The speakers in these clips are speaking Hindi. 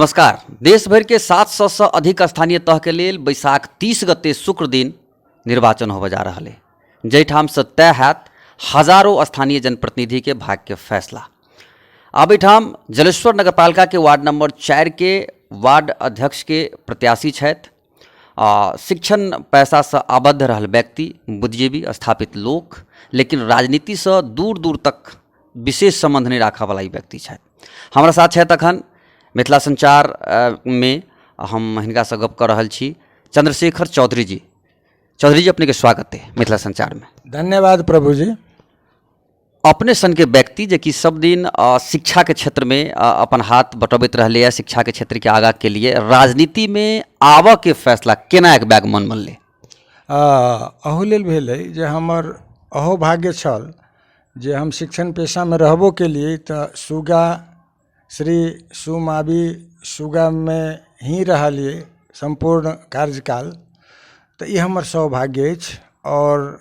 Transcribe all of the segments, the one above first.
नमस्कार। देश भर के 700 से अधिक स्थानीय तह के लेल बैसाख 30 गते शुक्र दिन निर्वाचन होबे जा रहा है, जैठाम से तय हैत हजारों स्थानीय जनप्रतिनिधि के भाग्य के फैसला। अब एठाम जलेश्वर नगरपालिका के वार्ड नंबर 4 के वार्ड अध्यक्ष के प्रत्याशी छथि। शिक्षण पैसा से आबद्ध रहल व्यक्ति, बुद्धिजीवी, स्थापित लोक, लेकिन राजनीति से दूर दूर तक विशेष संबंध नहीं राखा वाला व्यक्ति छथि। हमारा साथ छथि अखन मिथिला संचार में हम हिनका से गप कर रहल छी चंद्रशेखर चौधरी जी। चौधरी जी, अपने के स्वागत है मिथिला संचार में। धन्यवाद प्रभु जी। अपने सन के व्यक्ति जे कि सब दिन शिक्षा के क्षेत्र में अपन हाथ बटबैत रहले है, शिक्षा के क्षेत्र के आगा के लिए राजनीति में आबऽ के फैसला केना एक बैग मन बनले? अहू लेल भेलै जे हमर अहो भाग्य छल जे हम शिक्षण पेशा में रहबो के लिए तो सुगा श्री सुमावी सुगा में ही रहलिए संपूर्ण कार्यकाल, तो ये हमर सौभाग्य अछि। और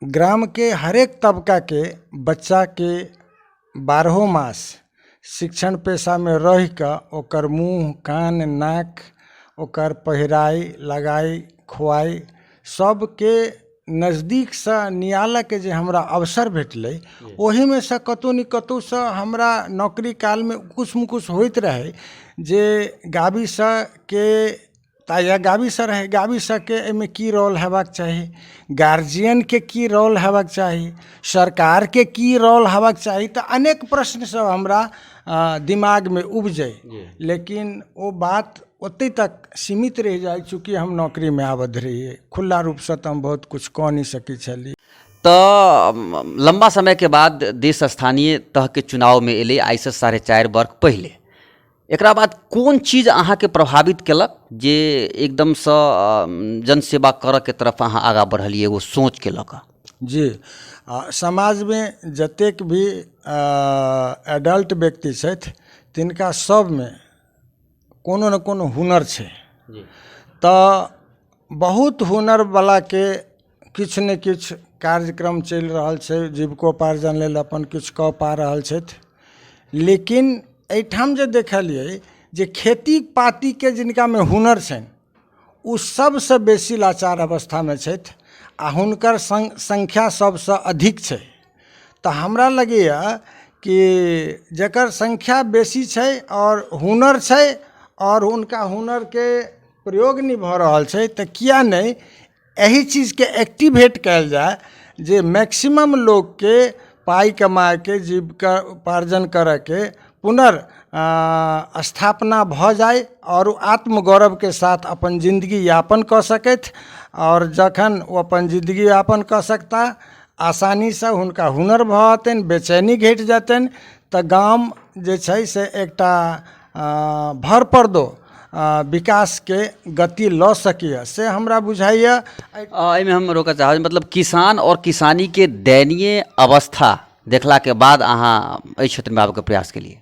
ग्राम के हरेक तबका के बच्चा के 12 मास शिक्षण पेशा में रह कर ओकर मुँह कान नाक ओकर पहिराई लगाई खुआई सबके नज़दीक से नियालय के जे हमरा अवसर भेटलै, ओही में से कतौ न कतौ से हमरा नौकरी काल में कुछ न कुछ होइत रहे जे गाबी से के या गाबी से रहे, गाबी से के एमे की रोल हेबाक चाही, गार्जियन के की रोल हेबाक चाही, सरकार के की रोल हेबाक चाही, तो अनेक प्रश्न सब हमरा दिमाग में उपजे। लेकिन वो बात ओते तक सीमित रह जाए, चूँकि हम नौकरी में आबद्ध रहिए, खुला रूप से तो हम बहुत कुछ कह नहीं सकी छली। तो लंबा समय के बाद देश स्थानीय तह के चुनाव में एले, आई से 4.5 वर्ष पहले। एकरा बाद कौन चीज अहाँ के प्रभावित केलक जे एकदम से जनसेवा करऽ के तरफ अहाँ आगा बढ़लिए एगो सोच के लऽ? जी, समाज में जतेक भी एडल्ट व्यक्ति छथि तिनका सब में कोनो न कोनो हुनर छै। तो बहुत हुनर वाला के किछ न किछ कार्यक्रम चल रहल छै, जीविकोपार्जन लेल अपन किछ कऽ पा रहल छथि। लेकिन एहिठाम जे देखलिए जे खेती पाती के जिनका में हुनर छनि उ सबसे बेसी लाचार अवस्था में छथि आ हुनकर संख्या सबसे अधिक छै। तो हमरा लगैया कि जकर संख्या बेसी छै और हुनर छै और उनका हुनर के प्रयोग नहीं भऽ रहल छै, तो किया नहीं एही चीज के एक्टिवेट कयल जाए जे मैक्सिमम लोग के पाई कमाए के जीविका उपार्जन करे के स्थापना भ जाए और आत्मगौरव के साथ अपन जिंदगी यापन कर सकथि। और जखन वो अपन जिंदगी यापन कर सकता, आसानी से हुनका हुनर भतनि, बेचैनी घट जतनि, तो गाम जे छै से एकटा भरपर्दो विकास के गति ल सकिए से हमरा बुझाइए। एहिमे हम रोकऽ चाहब, मतलब किसान और किसानी के दयनीय अवस्था देखला के बाद अहाँ एहि क्षेत्र में आबऽ के प्रयास केलिए?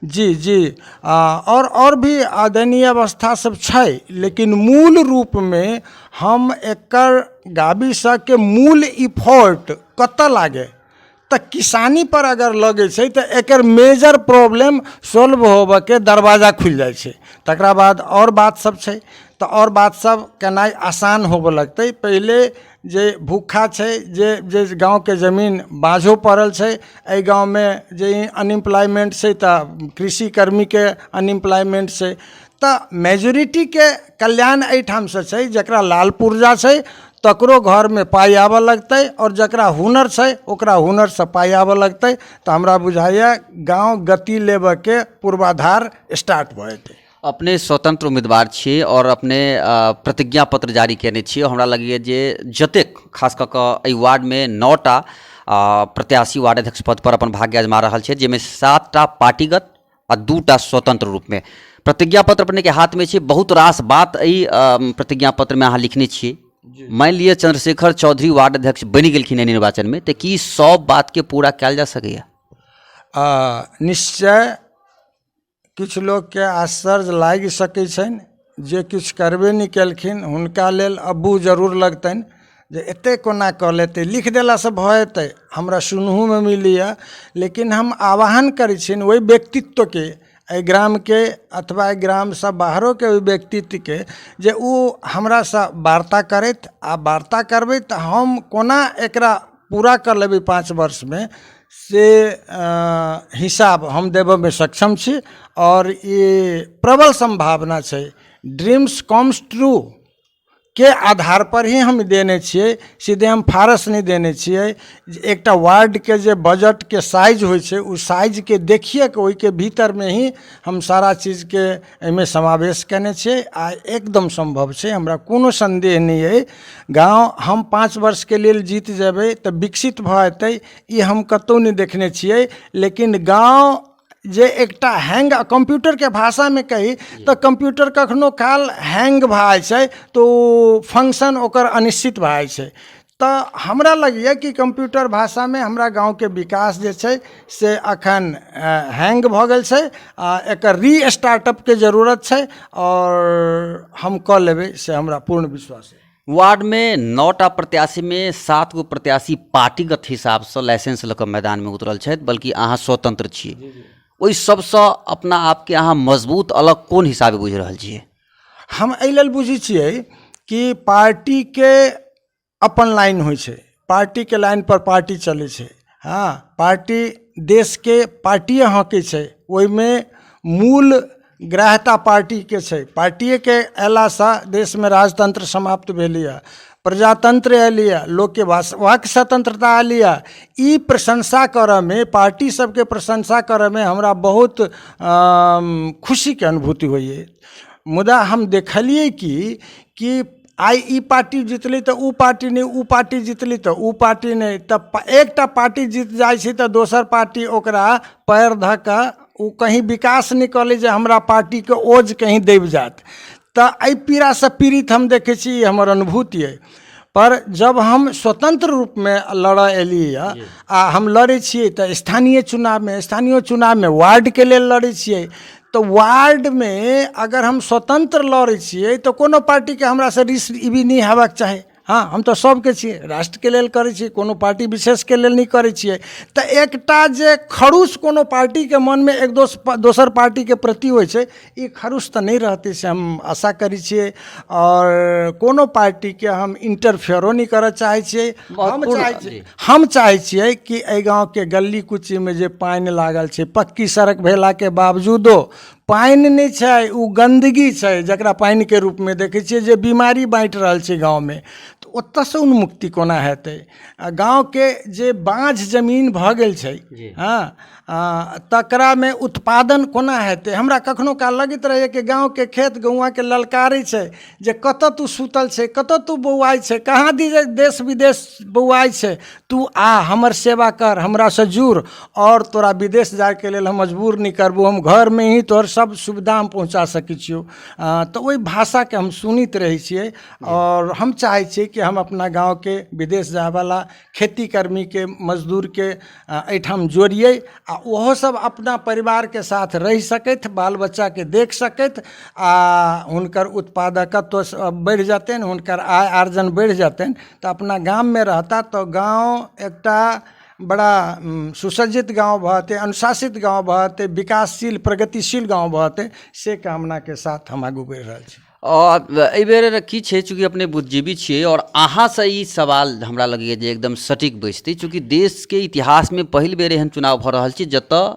जी जी, और भी दयनीय अवस्था सब छै, लेकिन मूल रूप में हम एकर गाबी स के मूल इफोर्ट कतऽ लागे तो किसानी पर अगर लगे छै तो एकर मेजर प्रॉब्लम सॉल्व होबे के दरवाजा खुल जाए छै। तकरा बाद और बात सब छै, तो और बात सब केनाइ आसान होबे लगते। पहले जे भूखा छै, जे गांव के जमीन बाझो पड़ल छै, एहि गांव में जे अनएम्प्लॉयमेंट छै तो कृषि कर्मी के अनएम्प्लॉयमेंट छै, तो मेजोरिटी के कल्याण एहिठाम से छै। जकरा लाल पुर्जा छै तकरो घर में पाई आबऽ लगते और जकरा हुनर छै ओकरा हुनर से पाई आबऽ लगते। तो हमरा बुझाइए गांव गति लेबऽ के पूर्वाधार स्टार्ट भऽ जेतै। अपने स्वतंत्र उम्मीदवार छियै और अपने प्रतिज्ञा पत्र जारी केने छियै। हमरा लगैए जे जतेक खास कऽ कऽ एहि वार्ड में 9टा प्रत्याशी वार्ड अध्यक्ष पद पर अपन भाग्य आजमा रहल छै, जाहिमे 7टा पार्टीगत आ 2टा स्वतंत्र रूप में। प्रतिज्ञा पत्र अपने के हाथ में छै, बहुत रास बात एहि प्रतिज्ञा पत्र में अहाँ लिखने छियै। मान लिअ चंद्रशेखर चौधरी वार्ड अध्यक्ष बनि गेलखिन एहि निर्वाचन में, तो की सब बात के पूरा कयल जा सकैया? निश्चय किछु लोग के आश्चर्य लागि सकै छनि, जे किछु करबे नहीं केलखिन हुनका लेल अब्बू जरूर लगतनि जे एते कोना कऽ लेतै, लिख देला से भऽ जेतै, हमरा सुनहू में मिलैए। लेकिन हम आह्वान करै छियनि ओहि व्यक्तित्व के एहि ग्राम के अथवा एहि ग्राम से बाहरो के ओहि व्यक्तित्व के जे ओ हमरा से वार्ता करैत आ वार्ता करबै तऽ हम कोना एकरा पूरा कर लेबै 5 वर्ष में से हिसाब हम देबऽ में सक्षम छी। और ये प्रबल संभावना छै, ड्रीम्स कम्स ट्रू के आधार पर ही हम देने छियै, सीधे हम फारस नहीं देने छियै। एकटा वार्ड के जे बजट के साइज होइ छै उ साइज के देखिए के ओहि के भीतर में ही हम सारा चीज के एहिमे समावेश केने छियै आ एकदम संभव छै, हमरा कोनो संदेह नहीं है। गांव हम 5 वर्ष के लेल जीत जेबै तऽ विकसित भऽ जेतै, ई हम कतौ नहीं देखने छियै। लेकिन गांव जे एकटा हैंग, कंप्यूटर के भाषा में कही तो कंप्यूटर कखनो काल हैंग भए छै तो फंक्शन ओकर अनिश्चित भए छै। तो हमरा लगैए कि कंप्यूटर भाषा में हमरा गांव के विकास जे छै से अखन हैंग भऽ गेल छै आ एकर रीस्टार्टअप के जरूरत छै और हम कऽ लेबै से हमरा पूर्ण विश्वास है। वार्ड में 9टा प्रत्याशी में 7 गो प्रत्याशी पार्टीगत हिसाब से लाइसेंस लऽ कऽ मैदान में उतरल छथि, बल्कि अहाँ स्वतंत्र छियै। ओहि सबसे अपना आपके अहाँ मजबूत अलग कोन हिसाबे बुझि रहल छियै? हम एहि लेल बुझै छियै कि पार्टी के अपन लाइन होइ छै, पार्टी के लाइन पर पार्टी चलै छै। हाँ, पार्टी देश के पार्टी हँकै छै, ओहिमे मूल ग्राह्यता पार्टी के छै। पार्टी के अयला से देश में राजतंत्र समाप्त भेलैया, प्रजातंत्र एलिया, लोक के वाक स्वतंत्रता एलिया। ई प्रशंसा करऽ में, पार्टी सबके प्रशंसा करऽ में हमरा बहुत खुशी के अनुभूति होइए। मुदा हम देखलिए कि आई ई पार्टी जितली तो ऊ पार्टी नहीं, ऊ पार्टी जितली तो ऊ पार्टी नहीं, तब एकटा पार्टी जीत जाए छै तो दोसर पार्टी ओकरा पैर धऽ कऽ ऊ कहीं विकास नहीं कले जे हमरा पार्टी के ओज कहीं देब जात। तो एहि पीड़ा से पीड़ित हम देखे छी, हमर अनुभूति है। पर जब हम स्वतंत्र रूप में लड़ऽ एलिए आ हम लड़े छिए तो स्थानीय चुनाव में वार्ड के लेल लड़े छिए। तो वार्ड में अगर हम स्वतंत्र लड़े छिए तो कोनो पार्टी के हमरा से रिस ई भी नहीं हेबाक चाही। हाँ, हम तो सबके छिए, राष्ट्र के लेल करै छिए, कोनो पार्टी विशेष के लेल नहीं करै छिए। तो एकटा जे खरूस कोनो पार्टी के मन में एक दोसर पार्टी के प्रति होइ छै, ई खरूस तो नहीं रहते से हम आशा करै छिए। और कोनो पार्टी के हम इंटरफेयरो नहीं करऽ चाहै छिए। हम चाहै छिए कि एहि गाँव के गली कुची में जे पानि लागल छै, पक्की सड़क भेला के बावजूदो पानि नहीं छै, उ गंदगी छै, जकरा पानि के रूप में देखै छिए जे बीमारी बाँटि रहल छै गाँव में। तो ओतऽ से उन्मुक्ति कोना हेतै? गाँव के जे बाँझ जमीन भऽ गेल छै, हाँ, तकरा में उत्पादन कोना हेतै? हमरा कखनो काल लगैत रहैए कि गाँव के खेत गौआ के ललकारै छै जे कतऽ तू सुतल छै, कतऽ तू बौआइ छै, कहाँ देश विदेश बौआइ छै, तू आ हमर सेवा कर, हमरा से जुड़, और तोरा विदेश जाए के लेल हम मजबूर नहीं करबो, हम घर में ही तोहर सब सुविधा हम पहुँचा सकै छियो। तो ओहि भाषा के हम सुनैत रहै छियै और हम चाहै छियै कि हम अपना गाँव के विदेश जाए वाला खेती कर्मी के, मजदूर के एहिठाम जोड़िए आ ओहो सब अपना परिवार के साथ रह सकैत, बाल बच्चा के देख सकैत आ हुनकर उत्पादकत्व बढ़ जातनि, हुनकर आय आर्जन बढ़ जातनि। तो अपना गाँव में रहता तो गाँव एकटा बड़ा सुसज्जित गाँव भऽ, अनुशासित गाँव भऽ, विकासशील प्रगतिशील गाँव भऽ, से कामना के साथ हम आगू बढ़ि रहल छी। और एहि बेर की छै, चूँकि अपने बुद्धिजीवी छियै और अहाँ से ई सवाल हमरा लगैए जे एकदम सटीक बैसतै, चूँकि देश के इतिहास में पहिल बेर एहन चुनाव भऽ रहल छै जतऽ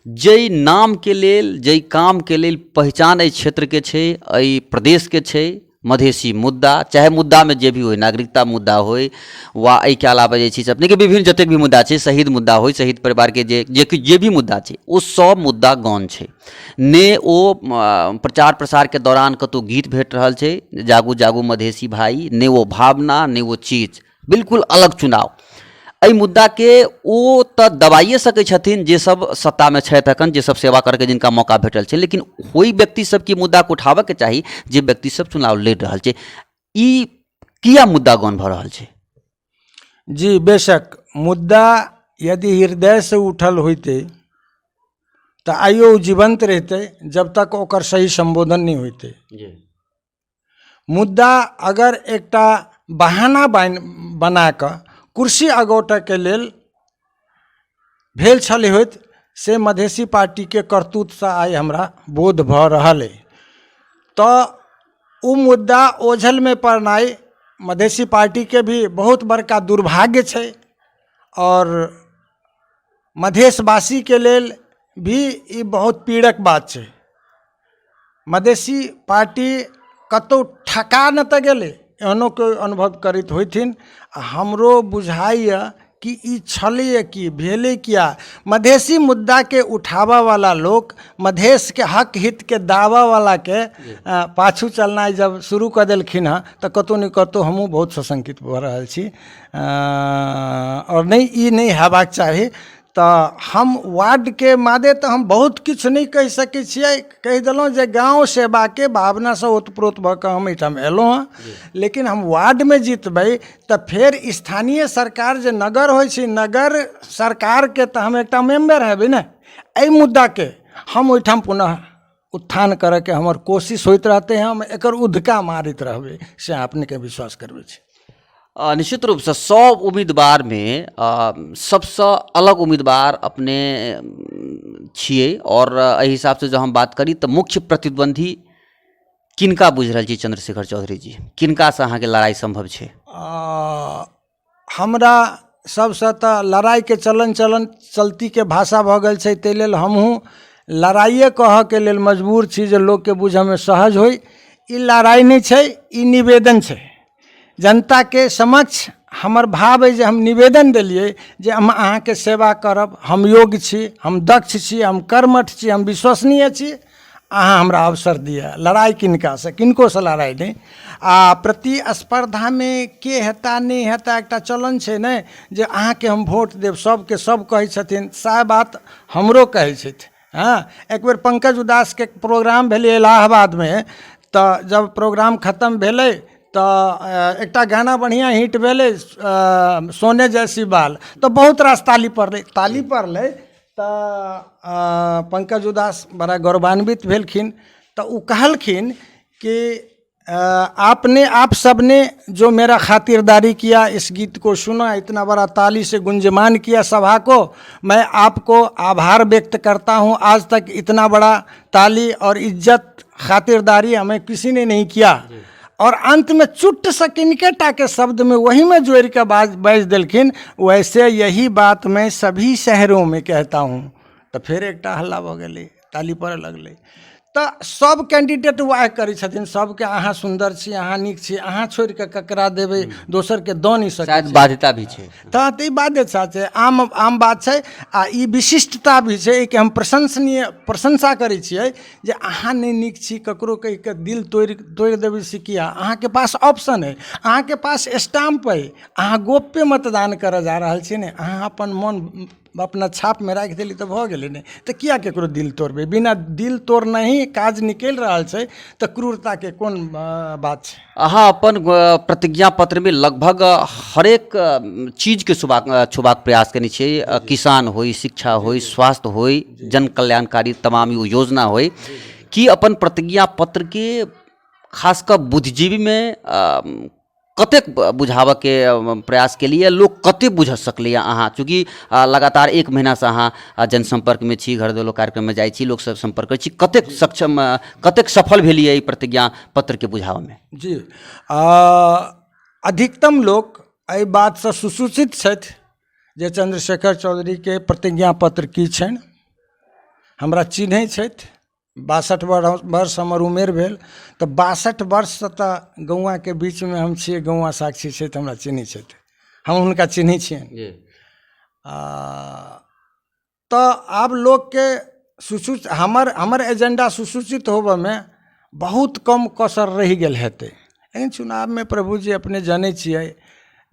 जै नाम के लेल, जै काम के लेल पहचान एहि क्षेत्र के छै, एहि प्रदेश के छै, मधेसी मुद्दा, चाहे मुद्दा में जे भी होय, नागरिकता मुद्दा होय वा एहि के अलावा जे छै अपने के विभिन्न जतेक भी मुद्दा छै, शहीद मुद्दा होय, शहीद परिवार के जे भी मुद्दा छै, ओ सब मुद्दा गौन छै। ने ओ प्रचार प्रसार के दौरान कतौ गीत भेट रहल छै जागू जागू मधेसी भाई, ने वो भावना, ने वो चीज, बिल्कुल अलग चुनाव। एहि मुद्दा के ओ तऽ दबाइए सकै छथिन जे सब सत्ता में छथि अखन, जे सब सेवा करके जिनका मौका भेटल छै, लेकिन ओहि व्यक्ति सब की मुद्दा को उठाबऽ के चाही जे व्यक्ति सब चुनाव लड़ि रहल छै। ई किया मुद्दा गौन भऽ रहल छै? जी बेशक, मुद्दा यदि हृदय से उठल होइते तो आइयो जीवंत रहते, जब तक ओकर सही संबोधन नहीं होते। मुद्दा अगर एकटा बहाना बना कऽ कुर्सी अगौटऽ के लेल भेल छल होइत से मधेसी पार्टी के करतूत से आइ हमरा बोध भ रहल है। तो उ मुद्दा ओझल में पड़नाइ मधेसी पार्टी के भी बहुत बड़का दुर्भाग्य छै और मधेशवासी के लेल भी ई बहुत पीड़क बात छै। मधेसी पार्टी कतौ ठका न तऽ गेलै, एहनो कोई अनुभव करैत होथिन। हमरो बुझाइए कि ई छलैए कि भेलै किया, मधेसी मुद्दा के उठावा वाला लोग मधेश के हक हित के दावा वाला के पाछू चलनाइ जब शुरू कर देलखिन हँ तऽ कतौ न कतौ हमहूँ बहुत सशंकित भऽ रहल छी। और नहीं ई नहीं हेबाक चाही। तो हम वार्ड के मादे तो हम बहुत किछु नहीं कहि सकै छियै, कहि देलहुँ जे गाँव सेवा के भावना से ओतप्रोत भऽ कऽ हम एहिठाम एलहुँ हँ। लेकिन हम वार्ड में जीतबै तऽ फेर स्थानीय सरकार जे नगर होइ छै, नगर सरकार के तऽ हम एकटा मेंबर हेबै ने। एहि मुद्दा के हम ओहिठाम पुनः उत्थान करे के हमर कोशिश होइत रहते हैं। हम एकर उद्का मारित रहबै से अपने के विश्वास करबै छी। निश्चित रूप से सब उम्मीदवार में सबसे अलग उम्मीदवार अपने छिए और एहि हिसाब से जो हम बात करी तो मुख्य प्रतिद्वंदी किनका बुझ रहल छी चंद्रशेखर चौधरी जी, किनका से अहाँ के लड़ाई संभव छै? हमरा सबसे तो लड़ाई के चलती के भाषा भऽ गेल छै, ताहि लेल हमहूँ लड़ाइए कह के लेल मजबूर छी जे लोग के बुझ में सहज होई। ई लड़ाई नहीं छै, ई निवेदन छै। जनता के समक्ष हमर भाव है जे हम निवेदन दिलिए जे हम अहाँ के सेवा करब, हम योग्य छी, हम दक्ष छी, हम कर्मठ छी, हम विश्वसनीय छी, अहाँ हमरा अवसर दिया। लड़ाई किनका से, किनको से लड़ाई नहीं। प्रतिस्पर्धा में के हेता नहीं हेता एकटा चलन छै ने जे अहाँ के हम वोट देव, सबके सब कहै छथिन, सएह बात हमरो कहै छथि। हाँ, एक बेर पंकज उदास के प्रोग्राम भेलै इलाहाबाद में, तो जब प्रोग्राम खत्म भेलै तो एकटा गाना बढ़िया हिट भेलै सोने जैसी बाल, तो बहुत रास ताली पड़लै। तो पंकज उदास बड़ा गौरवान्वित भेलखिन। तो उ कहलखिन कि आपने आप सबने जो मेरा खातिरदारी किया, इस गीत को सुना, इतना बड़ा ताली से गुंजमान किया सभा को, मैं आपको आभार व्यक्त करता हूँ। आज तक इतना बड़ा ताली और इज्जत खातिरदारी हमें किसी ने नहीं किया। और अंत में चुट्ट सकिनकेटा के शब्द में वही में जोड़ के बाज दिलखिन, वैसे यही बात मैं सभी शहरों में कहता हूँ। तो फिर एकटा हल्ला भ गेलै, ताली पड़े लगलै। तो सब कैंडिडेट वह करै छथिन, सबके अहाँ सुंदर छी, अहाँ नीक छी, अहाँ छोड़ के ककरा देबै, दोसर के दऽ नहीं सकै। शायद बाध्यता भी छै। तऽ ई बाध्यता छै, आम बात छै। आ ई विशिष्टता भी छै कि हम प्रशंसा करै छियै जे अहाँ नहीं नीक छी ककरो कहि के दिल तोड़ि देबै से किया। अहाँ के पास ऑप्शन है, अहाँ के पास स्टाम्प है, अहाँ गोप्य मतदान करे जा रहल छी ने, अहाँ अपन मन अपना छाप में राख देली तो भऽ गेलै ने। तो किया केकरो दिल तोड़बै? बिना दिल तोड़ नहीं काज निकल रहल छै तो क्रूरता के कोन बात छै? अहाँ अपन प्रतिज्ञा पत्र में लगभग हरेक चीज के छुबाक प्रयास करने छियै। किसान होई, शिक्षा होई, स्वास्थ्य होई, जन कल्याणकारी तमाम योजना होई। कि अपन प्रतिज्ञा पत्र के खासकर बुद्धिजीवी में कतेक बुझावा के प्रयास के लिए लोग कते बुझ सकलै अहाँ? चूँकि लगातार 1 महीना से अहाँ जनसंपर्क में छी, घर देलो कार्यक्रम में जाइ छी, लोग सब संपर्क करै छी, कतेक सफल भेलिए प्रतिज्ञा पत्र के बुझावा में? जी, अधिकतम लोग एहि बात से सुसूचित छथि जे चंद्रशेखर चौधरी के प्रतिज्ञा पत्र की छनि। हमरा चिन्है छथि। 62 वर्ष हमर उमेर भेल। तो 62 वर्ष से तो गौआ के बीच में हम छियै, गौआ साक्षी छै तो हमरा चिन्है छथि, हम हुनका चिन्है छियनि। तो आब लोग के सुसूचित हमर एजेंडा सुसूचित होबे में बहुत कम कसर रह गेल हेतै। लेकिन चुनाव में प्रभु जी अपने जानै छियै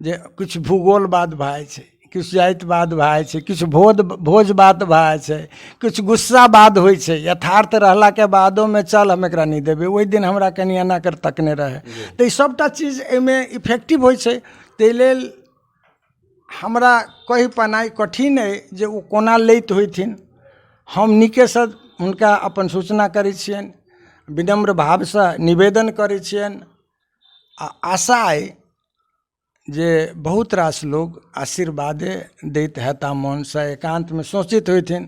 जे कुछ भूगोलवाद भए छै, कुछ जातिवाद भए छै, कुछ भोजवाद भए छै, कुछ गुस्सावाद होइ छै। यथार्थ रहला के बादो में चल हम एकरा नहीं देबै, ओहि दिन हमरा कनि एना कर तकने रहे। तो सबटा चीज एहिमे इफेक्टिव होइ छै। ताहि लेल हमरा कहि पनाइ कठिन है जे ओ कोना लैत होथिन। हम नीके से हुनका अपन सूचना करै छियनि, विनम्र भाव से निवेदन करै छियनि। आशा है जे बहुत रास लोग आशीर्वादे दैत हेता मन से, एकांत में सोचित होथिन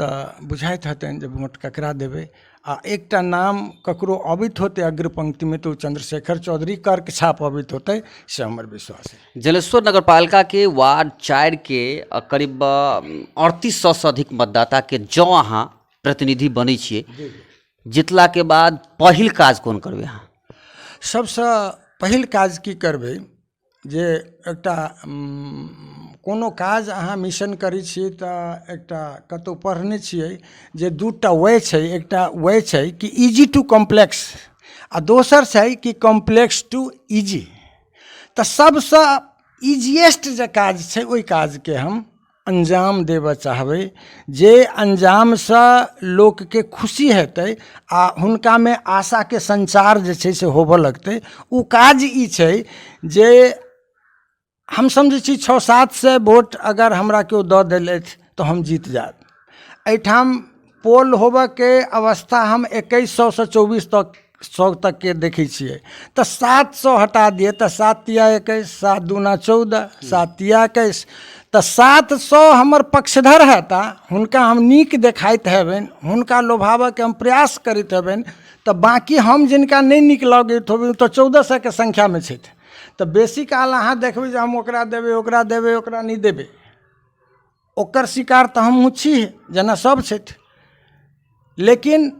तऽ बुझाइत हेतनि जे वोट ककरा देबै। आ एकटा नाम ककरो अबैत होतै अग्र पंक्तिमे तऽ ओ चंद्रशेखर चौधरी कर्क छाप अबैत होतै, से हमर विश्वास है। जलेश्वर नगर पालिका के वार्ड 4 के करीब 3800 से अधिक मतदाता के जँ अहाँ प्रतिनिधि बनै छियै, जितला के बाद पहिल काज कोन करबै अहाँ? सबसँ पहिल काज की करबै, जे एकटा कोनो काज अहाँ मिशन करै छियै तऽ एकटा कतहु पढ़ने छियै जे दूटा वे छै, एकटा वे छै कि इजी टू कॉम्प्लेक्स आ दोसर छै कि कॉम्प्लेक्स टू इजी। तऽ सबसँ इजिएस्ट जे काज छै ओहि काजके हम अंजाम देबऽ चाहबै, जे अंजामसँ लोकके खुशी हेतै आ हुनकामे आशाके संचार जे छै से होबऽ लगतै। ओ काज ई छै जे हम समझै छी 600-700 वोट अगर हमरा केओ दऽ देलथि तऽ हम जीत जायब। एहिठाम पोल होबऽके अवस्था हम 2100 से 2400 तक के देखै छियै, तऽ 700 हटा दिए तऽ 7 तिया 21, 7 दूना 14, 7 तिया 21, तऽ 700 हमर पक्षधर हेता, हुनका हम नीक देखाइत हेबनि, हुनका लोभाबऽके हम प्रयास करैत हेबनि, तऽ बाँकी हम जिनका नहीं नीक लगैत होबै तऽ 1400 के संख्यामे छथि। तऽ बेसी काल अहाँ देखबै जे हम ओकरा देबै ओकरा नहीं देबै, ओकर शिकार तऽ हमहूँ छी जेना सब छथि। लेकिन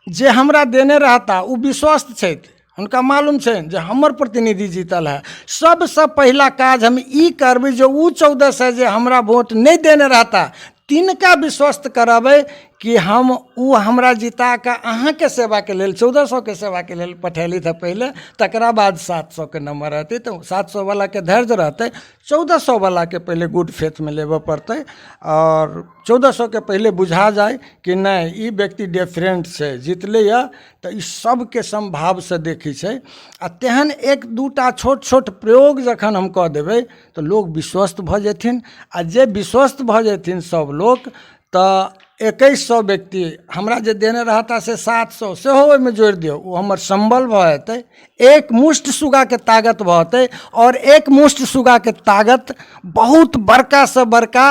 जे हमरा देने रहता ओ विश्वस्त छथि, हुनका मालूम छनि जे हमर प्रतिनिधि जीतल है। सबसँ पहिला काज हम ई करबै जे ओ 1400 जे हमरा वोट नहीं देने रहता तिनका विश्वस्त कराबै कि हम ओ हमरा जिता कऽ अहाँके सेवाके लेल 1400 के सेवाके लेल पठेली था पहले, तकरा बाद 700 के नंबर रहतै तऽ 700 वाला के धैर्य रहतै, 1400 वाला के पहले गुड फेथ में लेबऽ पड़तै और 1400 के पहले बुझा जाए कि नहीं ई व्यक्ति डिफरेंट छै, जितलै यऽ तऽ ई सबके समभाव से देखै छै। आ तेहन एक दूटा छोट छोट प्रयोग जखन हम कऽ देबै तऽ लोग विश्वस्त भऽ जेथिन, आ जे विश्वस्त भऽ जेथिन सब लोग तऽ 2100 व्यक्ति हमरा जे देने रहता से 700 सेहो ओहिमे जोड़ि दियौ, ओ हमर संबल भऽ जेतै, एक मुष्ठ सुगाके ताकत भऽ जेतै। और एक मुष्ठ सुगाके ताकत बहुत बड़का से बड़का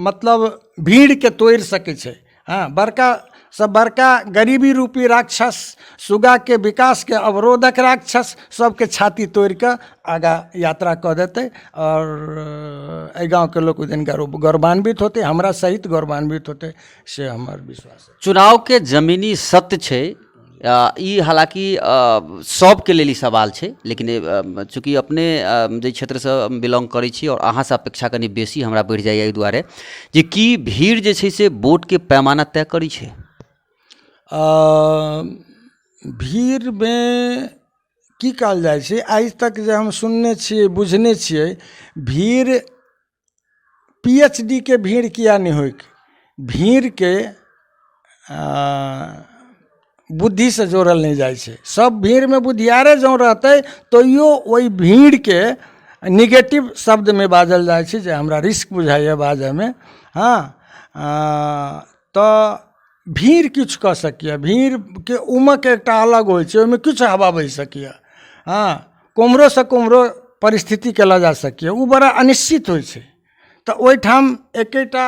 मतलब भीड़के तोड़ि सकै छै। हाँ, बड़का से बड़का गरीबी रूपी राक्षस, सुगा के विकास के अवरोधक राक्षस सबके छाती तोड़ के आगा यात्रा कऽ देते। और एहि गाँव के लोग दिन गौरवान्वित होते, हमरा सहित गौरवान्वित होते, से हमार विश्वास है। चुनाव के जमीनी सत्य छै, ई हालांकि सबके लेल ई सवाल छै, लेकिन चूँकि अपने जे क्षेत्रसँ बिलोंग करै छी और अहाँसँ अपेक्षा कनि बेसी हमरा बढ़ि जाइए, एहि दुआरे जे कि भीड़ जे छै से वोटके पैमाना तय करै छै। भीड़ में की कहल जाइ छै, आइ तक जे हम सुनने छियै बुझने छियै, भीड़ PhD के भीड़ किया नहीं होइ, भीड़ के बुद्धि से जोड़ल नहीं जाइ छै। सब भीड़ में बुद्धियारे जो रहते तो यो वही भीड़ के निगेटिव शब्द में बाजल जाइ छै, जे हमरा रिस्क बुझाइए बाजै में। हाँ, तो भीड़ किछु कऽ सकिए, भीड़ के उमक एकटा अलग होइ छै, ओहिमे किछु हवा बहि सकिए। हाँ, कुम्हरो से कुम्हरो परिस्थिति के लऽ जा सकिए, ओ बड़ा अनिश्चित होइ छै। तऽ ओहिठाम एकटा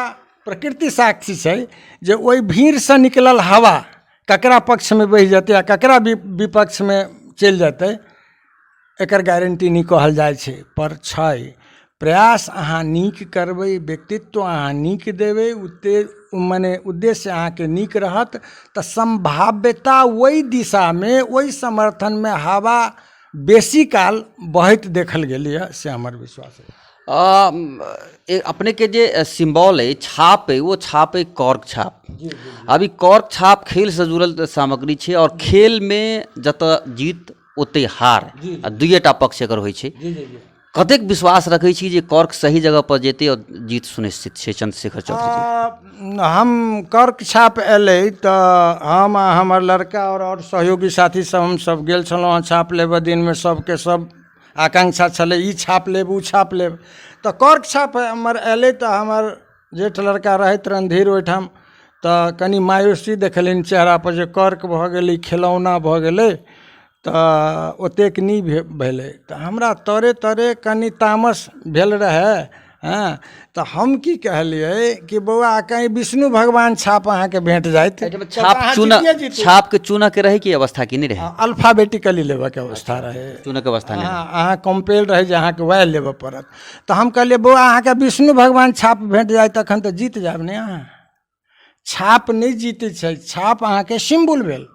प्रकृति साक्षी छै जे ओहि भीड़ से निकलल हवा ककरा पक्ष में बहि जेतै आ ककरा विपक्ष में चलि जेतै, एकर गारंटी नहीं कहल जाइ छै। पर छै प्रयास अहाँ नीक करबै, व्यक्तित्व अहाँ नीक देबै, मने उद्देश्य अहाँके नीक रहत तऽ संभाव्यता ओहि दिशा में, ओहि समर्थन में हवा बेसी काल बहैत देखल गेलै, से हमर विश्वास है। अपने के जे सिंबल है, छाप है, वो छाप है कॉर्क छाप। अभी कॉर्क छाप खेल से जुड़ल सामग्री छै, और खेल में जतऽ जीत ओते हार, दुएटा पक्ष एकर होइ छै। कतेक विश्वास रखै छी जे कॉर्क सही जगह पर जेतै और जीत सुनिश्चित छै चंद्रशेखर चौधरी? हम कॉर्क छाप एलै तऽ हम हमर लड़का और सहयोगी साथी सब हम सब गेल छलहुँ हँ छाप लेबऽ। दिन में सबके सब आकांक्षा छलै ई छाप लेब ओ छाप लेब, तऽ कॉर्क छाप हमर एलै तऽ हमर जेठ लड़का रहैत रणधीर ओहिठाम, तऽ कनि मायूसी देखलनि चेहरा पर जे कॉर्क भऽ गेलै, खिलौना भऽ गेलै, तऽ ओतेक नहीं भेलै। तऽ हमरा तरे तरे कनि तामस भेल रहै, हाँ तो हम की कहलिए कि बौआ कहीं विष्णु भगवान छाप अहाँके भेट जाइत छाप के चुनऽ के रहे की अवस्था की नहीं रहे? अल्फाबेटिकली लेबऽ के अवस्था रहे, चुनऽ के अवस्था नहीं रहे। अहाँ कंपेल रहे जे अहाँके वएह लेबऽ पड़त। तो हम कहलिए बौआ अहाँके विष्णु भगवान छाप भेट जाए तखन तऽ जीत जायब ने अहाँ। छाप नहीं जीते छै, छाप अहाँके सिम्बल भेल।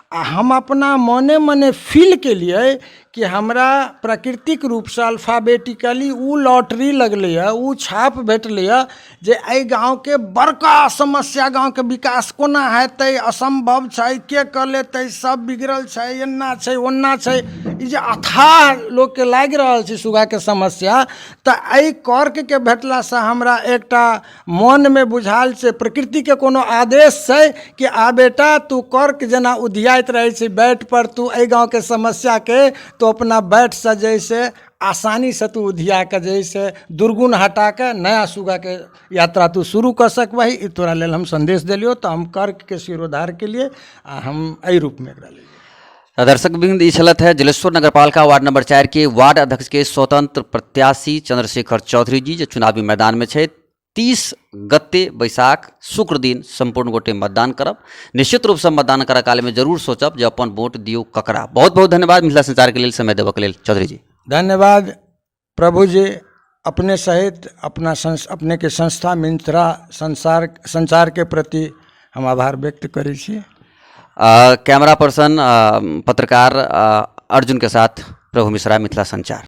आ हम अपना मने मने फील केलिए कि हमरा प्राकृतिक रूपसँ अल्फाबेटिकली उ लॉटरी लगलैए, उ छाप भेटलैए जे एहि गाँवके बड़का समस्या, गाँवके विकास कोना हेतै, असम्भव छै, के कऽ लेतै, सब बिगड़ल छै, एना छै ओना छै। ई जे अथाह लोकके लागि रहल छै सुगाके समस्या, तऽ एहि कर्कके भेटलासँ हमरा एकटा मनमे बुझायल छै प्रकृतिके कोनो आदेश छै कि आ बेटा तू कर्क जेना उधियाइत रहै छै बैट पर, तू एहि गाँवके समस्याके तो अपना बैट से जैसे आसानी से तू उधिया के जैसे दुर्गुण हटा के नया सुगा के यात्रा तू शुरू कर सकबही। ई तोरा लेल हम संदेश दिलियो, तो हम कर्क के शिरोधार के लिए हम एहि रूप में एकरा लेलिए। दर्शक बिंद ई छलत है जलेश्वर नगरपालिका वार्ड नंबर 4 के वार्ड अध्यक्ष के स्वतंत्र प्रत्याशी चंद्रशेखर चौधरी जी, जो चुनावी मैदान में छे। 30 गते बैसाख शुक्र दिन संपूर्ण गोटे मतदान करब। निश्चित रूप से मतदान करा काल में जरूर सोचब जे अपन वोट दियो ककरा। बहुत बहुत धन्यवाद मिथिला संचार के लिए समय देबऽ के लेल चौधरी जी। धन्यवाद प्रभु जी, अपने सहित अपने के संस्था मिंत्रा संचार के प्रति हम आभार व्यक्त करै छी। कैमरा पर्सन पत्रकार अर्जुन के साथ प्रभु मिश्रा, मिथिला संचार।